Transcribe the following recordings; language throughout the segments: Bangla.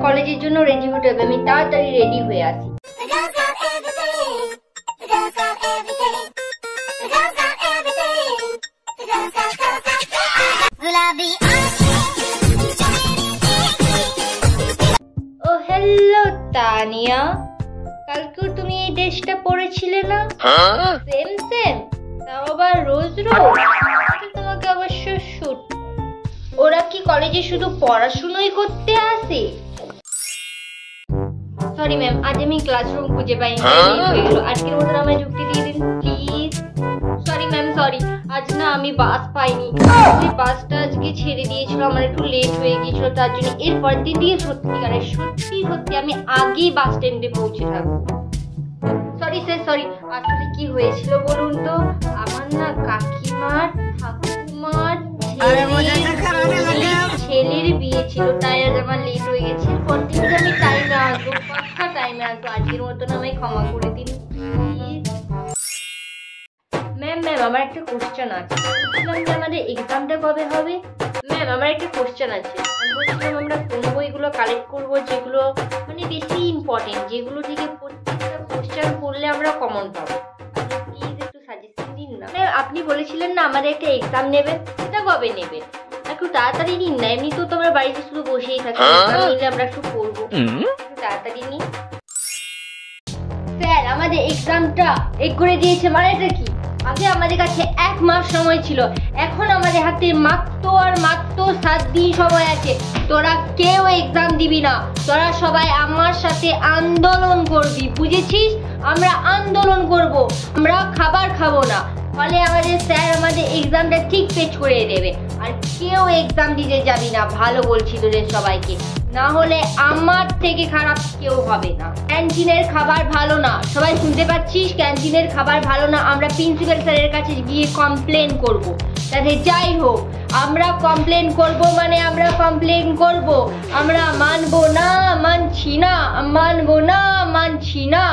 কলেজের জন্য রেডি হতে হবে, আমি তাড়াতাড়ি রেডি হয়ে আসি। ও হ্যালো তানিয়া, কালকেও তুমি এই ড্রেসটা পরেছিলে না? সেম সেম, তাও আবার রোজ রোজ। তোমাকে অবশ্য শুট। ওরা কি কলেজে শুধু পড়াশুনোই করতে আসে? সরি ম্যাম, আজ আমি ক্লাসরুম খুঁজে পাইনি, হয়ে গেল। আজকের মতন আমায় যুক্তি দিয়ে দিন প্লিজ। সরি ম্যাম, সরি, আজ না আমি বাস পাইনি। বাসটা আজকে ছেড়ে দিয়েছিল, আমার একটু লেট হয়ে গিয়েছিল, তার জন্য এরপর দিন দিয়ে সত্যি আমি আগেই বাস স্ট্যান্ডে পৌঁছে থাকবো। Sorry sir, sorry. আসলে কি হয়েছিল বলুন তো, আমার না কাকিমার ঠাকুমার ছেলের বিয়ে ছিল, তাই আজ আমার লেট হয়ে গেছে। এরপর থেকে আমি টাইমে আসবো, পাক্কা টাইমে আসবো। আজকের মতন আমায় ক্ষমা করে দিন প্লিজ। ম্যাম আমার একটা কোশ্চেন আছে। বলছিলাম যে আমাদের এক্সামটা কবে হবে? ম্যাম আমার একটা কোশ্চেন আছে। আমি বলছিলাম আমরা কোন বইগুলো কালেক্ট করবো যেগুলো মানে বেশি ইম্পর্টেন্ট, যেগুলো থেকে প্রত্যেকটা কোশ্চেন পড়লে আমরা কমন পাবো। প্লিজ একটু সাজেশন দিন না। ম্যাম আপনি বলেছিলেন না আমাদের একটা এক্সাম নেবেন, সেটা কবে নেবেন? একটু তাড়াতাড়ি নিন না, এমনি তো তোমরা বাড়িতে শুধু বসেই থাকি, এক্সাম নিলে আমরা একটু পড়বো, একটু তাড়াতাড়ি নিন। স্যার আমাদের এক্সামটা এক করে দিয়েছে, মানে এটা কি? আগে আমাদের কাছে 1 মাস সময় ছিল, এখন আমাদের হাতে মাত্র 7 দিন সময় আছে। তোরা কেউ এক্সাম দিবি না, তোরা সবাই আমার সাথে আন্দোলন করবি, বুঝেছিস? আমরা আন্দোলন করব, আমরা খাবার খাবো না, ফলে আমাদের স্যার আমাদের এক্সামটা ঠিক পেচ করে দেবে। আর কেউ এক্সাম দিতে যাবি না, ভালো বলছি তোদের সবাইকে, না হলে আমার থেকে খারাপ কেউ হবে না। ক্যান্টিনের খাবার ভালো না, সবাই শুনতে পাচ্ছিস? ক্যান্টিনের খাবার ভালো না। আমরা প্রিন্সিপাল স্যারের কাছে গিয়ে কমপ্লেন করব। তাতে যাই হোক, আমরা কমপ্লেন করব মানে আমরা কমপ্লেন করব, আমরা মানবো না, মানছি না, মানবো না, মানছি না।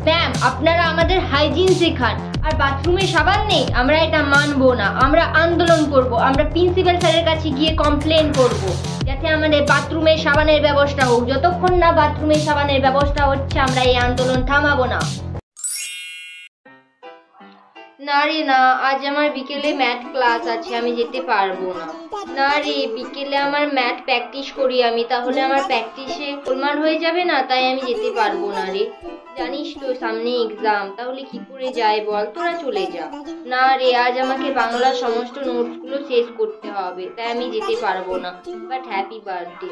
ম্যাম আপনারা আমাদের হাইজিন শেখান, আর বাথরুমে সাবান নেই, আমরা এটা মানবো না, আমরা আন্দোলন করব, আমরা প্রিন্সিপাল স্যারের কাছে গিয়ে কমপ্লেন করব যাতে আমাদের বাথরুমে সাবানের ব্যবস্থা হোক। যতক্ষণ না বাথরুমে সাবানের ব্যবস্থা হচ্ছে আমরা এই আন্দোলন থামাবো না। না রে না, আজ আমার বিকেলে ম্যাথ ক্লাস আছে, আমি যেতে পারবো না। না রে, বিকেলে আমার ম্যাথ প্র্যাকটিস করি আমি, তাহলে আমার প্র্যাকটিসে গোলমাল হয়ে যাবে না, তাই আমি যেতে পারবো না রে। জানিস তো সামনে এক্সাম, তাহলে কি করে যাই বল, তোরা চলে যা। না রে, আজ আমাকে বাংলার সমস্ত নোটসগুলো শেষ করতে হবে, তাই আমি যেতে পারবো না। But happy birthday.